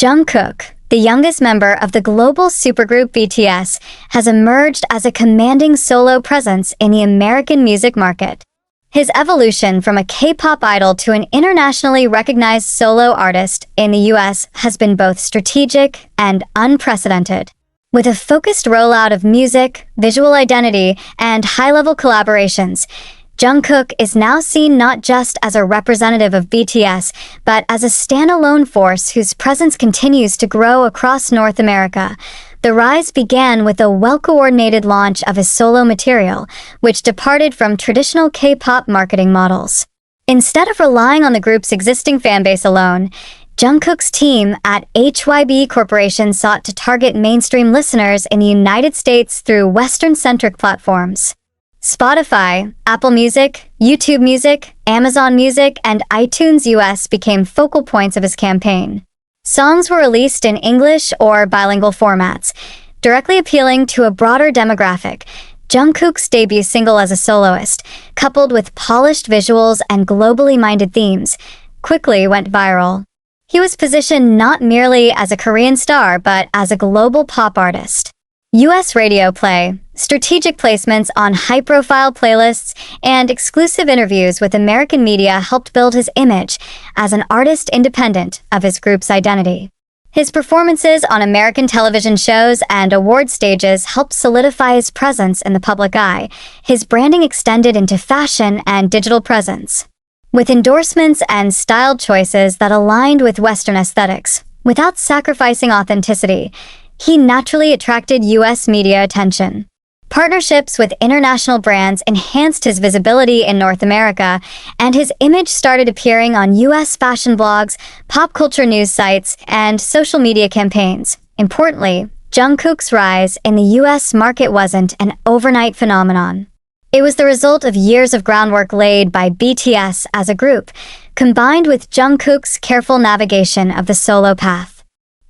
Jungkook, the youngest member of the global supergroup BTS, has emerged as a commanding solo presence in the American music market. His evolution from a K-pop idol to an internationally recognized solo artist in the US has been both strategic and unprecedented. With a focused rollout of music, visual identity, and high-level collaborations, Jungkook is now seen not just as a representative of BTS, but as a standalone force whose presence continues to grow across North America. The rise began with a well-coordinated launch of his solo material, which departed from traditional K-pop marketing models. Instead of relying on the group's existing fanbase alone, Jungkook's team at HYB Corporation sought to target mainstream listeners in the United States through Western-centric platforms. Spotify, Apple Music, YouTube Music, Amazon Music, and iTunes US became focal points of his campaign. Songs were released in English or bilingual formats, directly appealing to a broader demographic. Jungkook's debut single as a soloist, coupled with polished visuals and globally minded themes, quickly went viral. He was positioned not merely as a Korean star, but as a global pop artist. US radio play, strategic placements on high-profile playlists, and exclusive interviews with American media helped build his image as an artist independent of his group's identity. His performances on American television shows and award stages helped solidify his presence in the public eye. His branding extended into fashion and digital presence, with endorsements and style choices that aligned with Western aesthetics, without sacrificing authenticity. He naturally attracted US media attention. Partnerships with international brands enhanced his visibility in North America, and his image started appearing on US fashion blogs, pop culture news sites, and social media campaigns. Importantly, Jungkook's rise in the US market wasn't an overnight phenomenon. It was the result of years of groundwork laid by BTS as a group, combined with Jungkook's careful navigation of the solo path.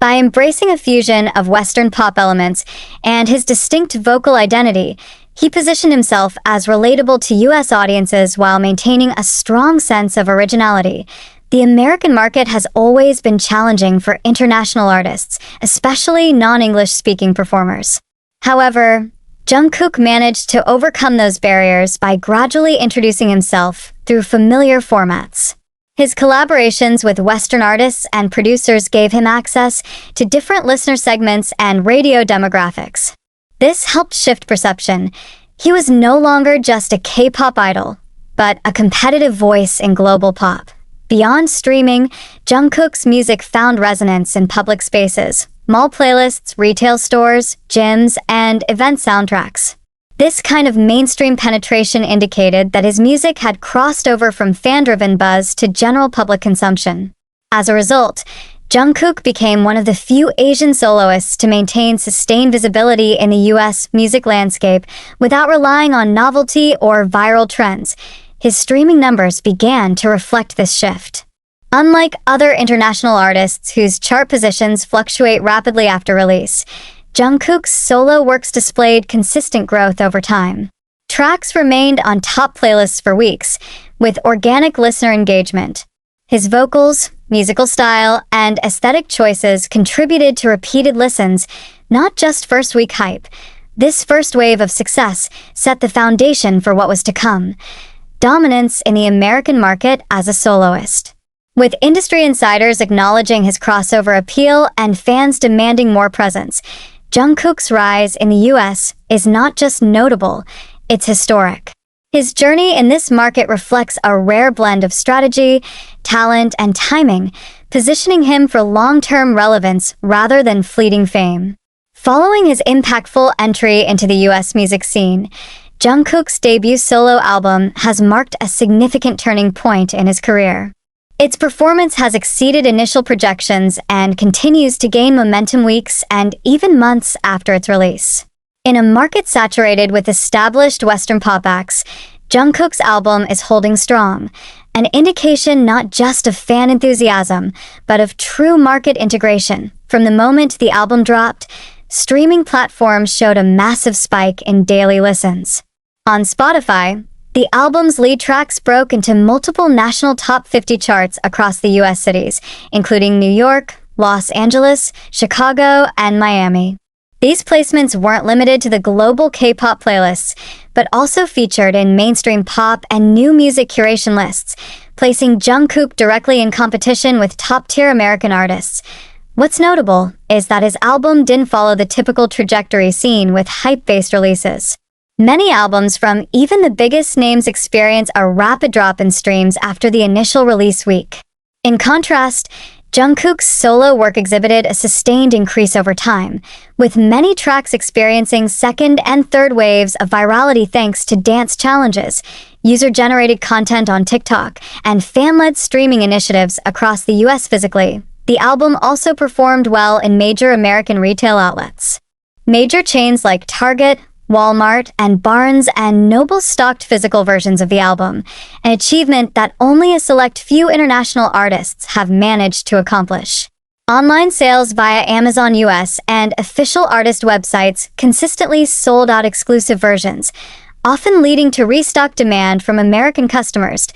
By embracing a fusion of Western pop elements and his distinct vocal identity, he positioned himself as relatable to US audiences while maintaining a strong sense of originality. The American market has always been challenging for international artists, especially non-English speaking performers. However, Jungkook managed to overcome those barriers by gradually introducing himself through familiar formats. His collaborations with Western artists and producers gave him access to different listener segments and radio demographics. This helped shift perception. He was no longer just a K-pop idol, but a competitive voice in global pop. Beyond streaming, Jungkook's music found resonance in public spaces, mall playlists, retail stores, gyms, and event soundtracks. This kind of mainstream penetration indicated that his music had crossed over from fan-driven buzz to general public consumption. As a result, Jungkook became one of the few Asian soloists to maintain sustained visibility in the US music landscape without relying on novelty or viral trends. His streaming numbers began to reflect this shift. Unlike other international artists whose chart positions fluctuate rapidly after release, Jungkook's solo works displayed consistent growth over time. Tracks remained on top playlists for weeks, with organic listener engagement. His vocals, musical style, and aesthetic choices contributed to repeated listens, not just first-week hype. This first wave of success set the foundation for what was to come: dominance in the American market as a soloist. With industry insiders acknowledging his crossover appeal and fans demanding more presence, Jungkook's rise in the US is not just notable, it's historic. His journey in this market reflects a rare blend of strategy, talent, and timing, positioning him for long-term relevance rather than fleeting fame. Following his impactful entry into the US music scene, Jungkook's debut solo album has marked a significant turning point in his career. Its performance has exceeded initial projections and continues to gain momentum weeks and even months after its release. In a market saturated with established Western pop acts, Jungkook's album is holding strong, an indication not just of fan enthusiasm, but of true market integration. From the moment the album dropped, streaming platforms showed a massive spike in daily listens. On Spotify, the album's lead tracks broke into multiple national top 50 charts across the US cities, including New York, Los Angeles, Chicago, and Miami. These placements weren't limited to the global K-pop playlists, but also featured in mainstream pop and new music curation lists, placing Jungkook directly in competition with top-tier American artists. What's notable is that his album didn't follow the typical trajectory seen with hype-based releases. Many albums from even the biggest names experience a rapid drop in streams after the initial release week. In contrast, Jungkook's solo work exhibited a sustained increase over time, with many tracks experiencing second and third waves of virality thanks to dance challenges, user-generated content on TikTok, and fan-led streaming initiatives across the US. Physically, the album also performed well in major American retail outlets. Major chains like Target, Walmart, and Barnes and Noble stocked physical versions of the album, an achievement that only a select few international artists have managed to accomplish. Online sales via Amazon US and official artist websites consistently sold out exclusive versions, often leading to restock demand from American customers.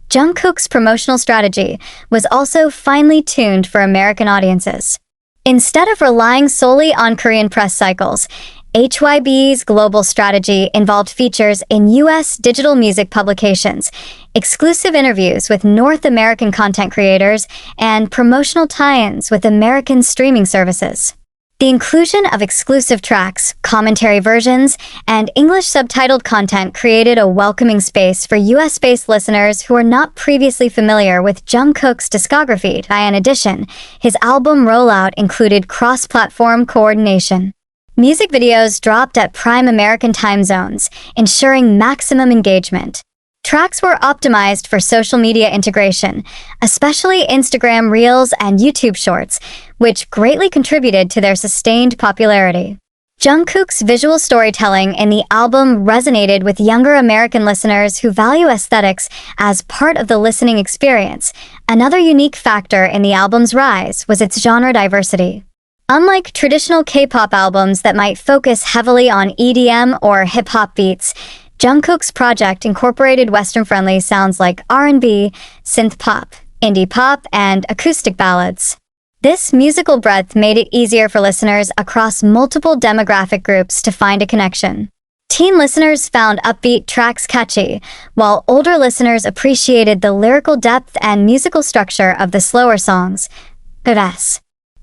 Jungkook's promotional strategy was also finely tuned for American audiences. Instead of relying solely on Korean press cycles, HYB's global strategy involved features in U.S. digital music publications, exclusive interviews with North American content creators, and promotional tie-ins with American streaming services. The inclusion of exclusive tracks, commentary versions, and English subtitled content created a welcoming space for US-based listeners who are not previously familiar with Jungkook's discography. In addition, his album rollout included cross-platform coordination. Music videos dropped at prime American time zones, ensuring maximum engagement. Tracks were optimized for social media integration, especially Instagram Reels and YouTube Shorts, which greatly contributed to their sustained popularity. Jungkook's visual storytelling in the album resonated with younger American listeners who value aesthetics as part of the listening experience. Another unique factor in the album's rise was its genre diversity. Unlike traditional K-pop albums that might focus heavily on EDM or hip-hop beats, Jungkook's project incorporated Western-friendly sounds like R&B, synth pop, indie pop, and acoustic ballads. This musical breadth made it easier for listeners across multiple demographic groups to find a connection. Teen listeners found upbeat tracks catchy, while older listeners appreciated the lyrical depth and musical structure of the slower songs.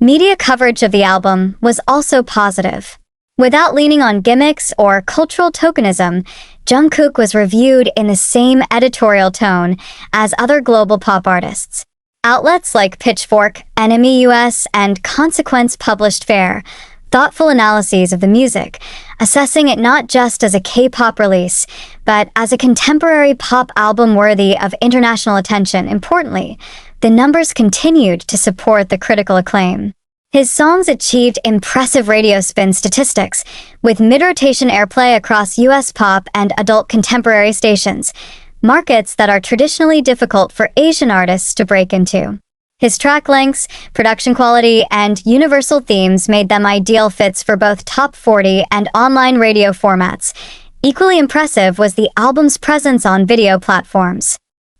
Media coverage of the album was also positive. Without leaning on gimmicks or cultural tokenism, Jungkook was reviewed in the same editorial tone as other global pop artists. Outlets like Pitchfork, Enemy US, and Consequence published fair, thoughtful analyses of the music, assessing it not just as a K-pop release, but as a contemporary pop album worthy of international attention. Importantly, the numbers continued to support the critical acclaim. His songs achieved impressive radio spin statistics, with mid-rotation airplay across US pop and adult contemporary stations, markets that are traditionally difficult for Asian artists to break into. His track lengths, production quality, and universal themes made them ideal fits for both top 40 and online radio formats. Equally impressive was the album's presence on video platforms.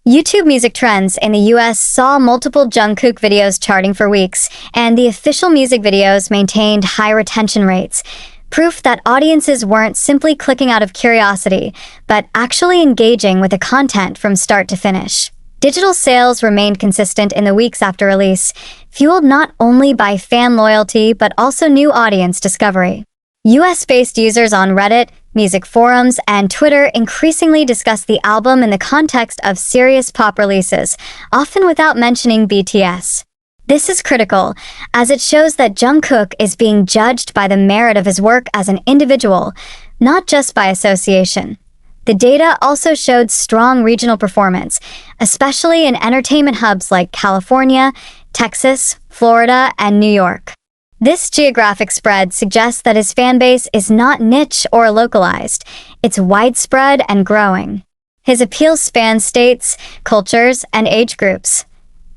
YouTube Music Trends in the US saw multiple Jungkook videos charting for weeks, and the official music videos maintained high retention rates, proof that audiences weren't simply clicking out of curiosity, but actually engaging with the content from start to finish. Digital sales remained consistent in the weeks after release, fueled not only by fan loyalty but also new audience discovery. US-based users on Reddit, music forums, and Twitter increasingly discuss the album in the context of serious pop releases, often without mentioning BTS. This is critical, as it shows that Jungkook is being judged by the merit of his work as an individual, not just by association. The data also showed strong regional performance, especially in entertainment hubs like California, Texas, Florida, and New York. This geographic spread suggests that his fanbase is not niche or localized, it's widespread and growing. His appeal spans states, cultures, and age groups.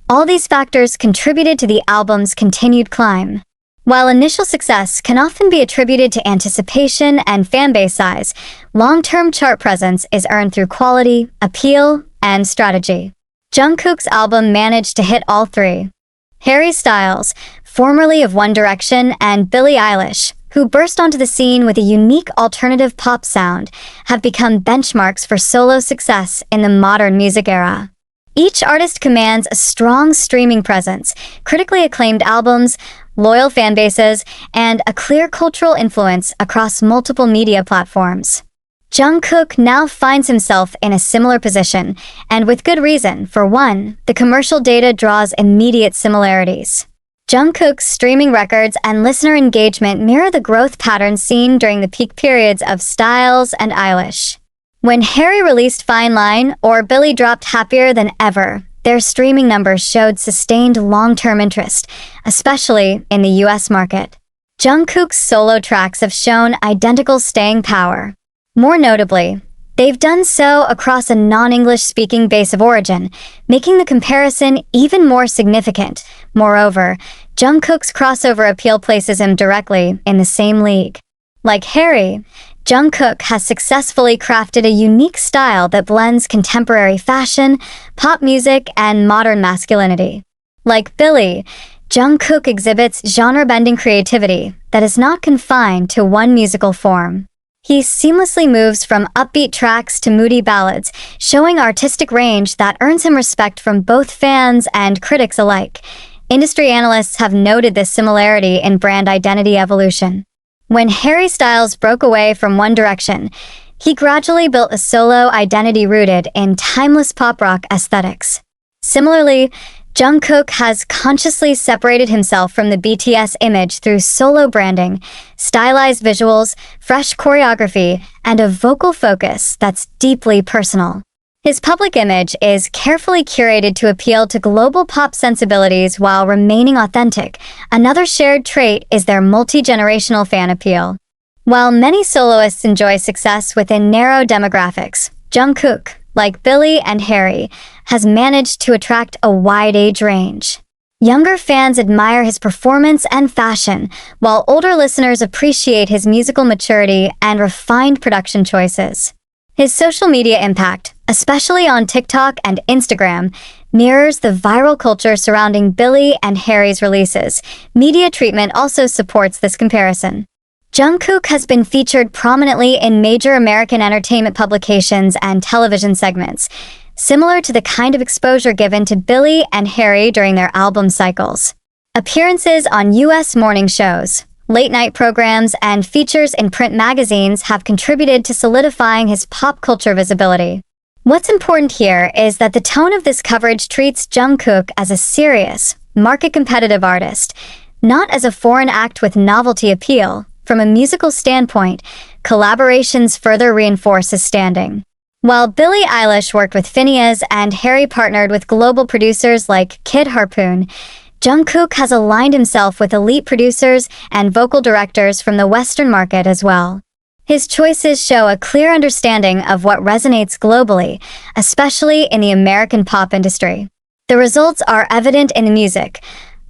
All these factors contributed to the album's continued climb. While initial success can often be attributed to anticipation and fanbase size, long-term chart presence is earned through quality, appeal, and strategy. Jungkook's album managed to hit all three. Harry Styles, formerly of One Direction, and Billie Eilish, who burst onto the scene with a unique alternative pop sound, have become benchmarks for solo success in the modern music era. Each artist commands a strong streaming presence, critically acclaimed albums, loyal fan bases, and a clear cultural influence across multiple media platforms. Jungkook now finds himself in a similar position, and with good reason. For one, the commercial data draws immediate similarities. Jungkook's streaming records and listener engagement mirror the growth patterns seen during the peak periods of Styles and Eilish. When Harry released Fine Line or Billie dropped Happier Than Ever, their streaming numbers showed sustained long-term interest, especially in the US market. Jungkook's solo tracks have shown identical staying power. More notably, they've done so across a non-English speaking base of origin, making the comparison even more significant. Moreover, Jungkook's crossover appeal places him directly in the same league. Like Harry, Jungkook has successfully crafted a unique style that blends contemporary fashion, pop music, and modern masculinity. Like Billie, Jungkook exhibits genre-bending creativity that is not confined to one musical form. He seamlessly moves from upbeat tracks to moody ballads, showing artistic range that earns him respect from both fans and critics alike. Industry analysts have noted this similarity in brand identity evolution. When Harry Styles broke away from One Direction, he gradually built a solo identity rooted in timeless pop rock aesthetics. Similarly, Jungkook has consciously separated himself from the BTS image through solo branding, stylized visuals, fresh choreography, and a vocal focus that's deeply personal. His public image is carefully curated to appeal to global pop sensibilities while remaining authentic. Another shared trait is their multi-generational fan appeal. While many soloists enjoy success within narrow demographics, Jungkook, like Billie and Harry, has managed to attract a wide age range. Younger fans admire his performance and fashion, while older listeners appreciate his musical maturity and refined production choices. His social media impact, especially on TikTok and Instagram, mirrors the viral culture surrounding Billie and Harry's releases. Media treatment also supports this comparison. Jungkook has been featured prominently in major American entertainment publications and television segments, similar to the kind of exposure given to Billie and Harry during their album cycles. Appearances on US morning shows, late-night programs, and features in print magazines have contributed to solidifying his pop culture visibility. What's important here is that the tone of this coverage treats Jungkook as a serious, market-competitive artist, not as a foreign act with novelty appeal. From a musical standpoint, collaborations further reinforce his standing. While Billie Eilish worked with Finneas and Harry partnered with global producers like Kid Harpoon, Jungkook has aligned himself with elite producers and vocal directors from the Western market as well. His choices show a clear understanding of what resonates globally, especially in the American pop industry. The results are evident in the music: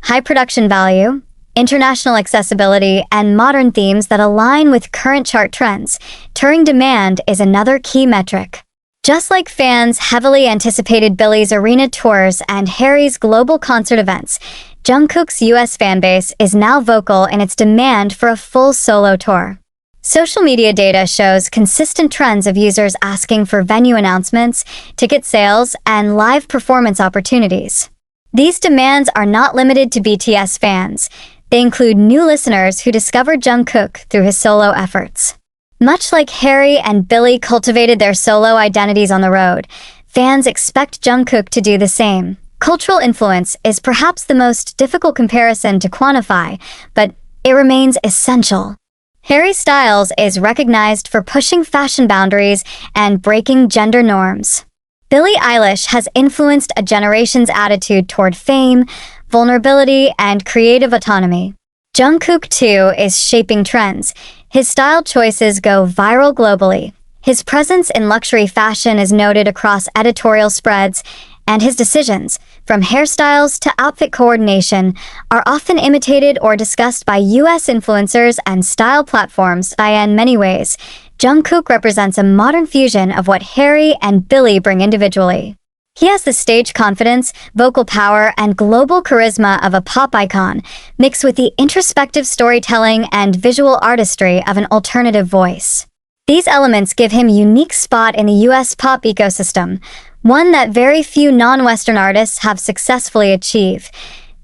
high production value, international accessibility, and modern themes that align with current chart trends. Touring demand is another key metric. Just like fans heavily anticipated Billie's arena tours and Harry's global concert events, Jungkook's US fanbase is now vocal in its demand for a full solo tour. Social media data shows consistent trends of users asking for venue announcements, ticket sales, and live performance opportunities. These demands are not limited to BTS fans. They include new listeners who discovered Jungkook through his solo efforts. Much like Harry and Billie cultivated their solo identities on the road, fans expect Jungkook to do the same. Cultural influence is perhaps the most difficult comparison to quantify, but it remains essential. Harry Styles is recognized for pushing fashion boundaries and breaking gender norms. Billie Eilish has influenced a generation's attitude toward fame, vulnerability, and creative autonomy. Jungkook, too, is shaping trends. His style choices go viral globally. His presence in luxury fashion is noted across editorial spreads, and his decisions, from hairstyles to outfit coordination, are often imitated or discussed by US influencers and style platforms. In many ways, Jungkook represents a modern fusion of what Harry and Billie bring individually. He has the stage confidence, vocal power, and global charisma of a pop icon, mixed with the introspective storytelling and visual artistry of an alternative voice. These elements give him a unique spot in the US pop ecosystem, one that very few non-Western artists have successfully achieved.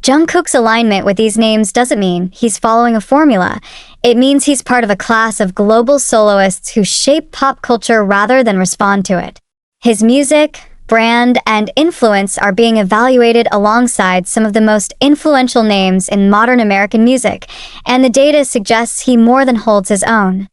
Jungkook's alignment with these names doesn't mean he's following a formula. It means he's part of a class of global soloists who shape pop culture rather than respond to it. His music, brand, and influence are being evaluated alongside some of the most influential names in modern American music, and the data suggests he more than holds his own.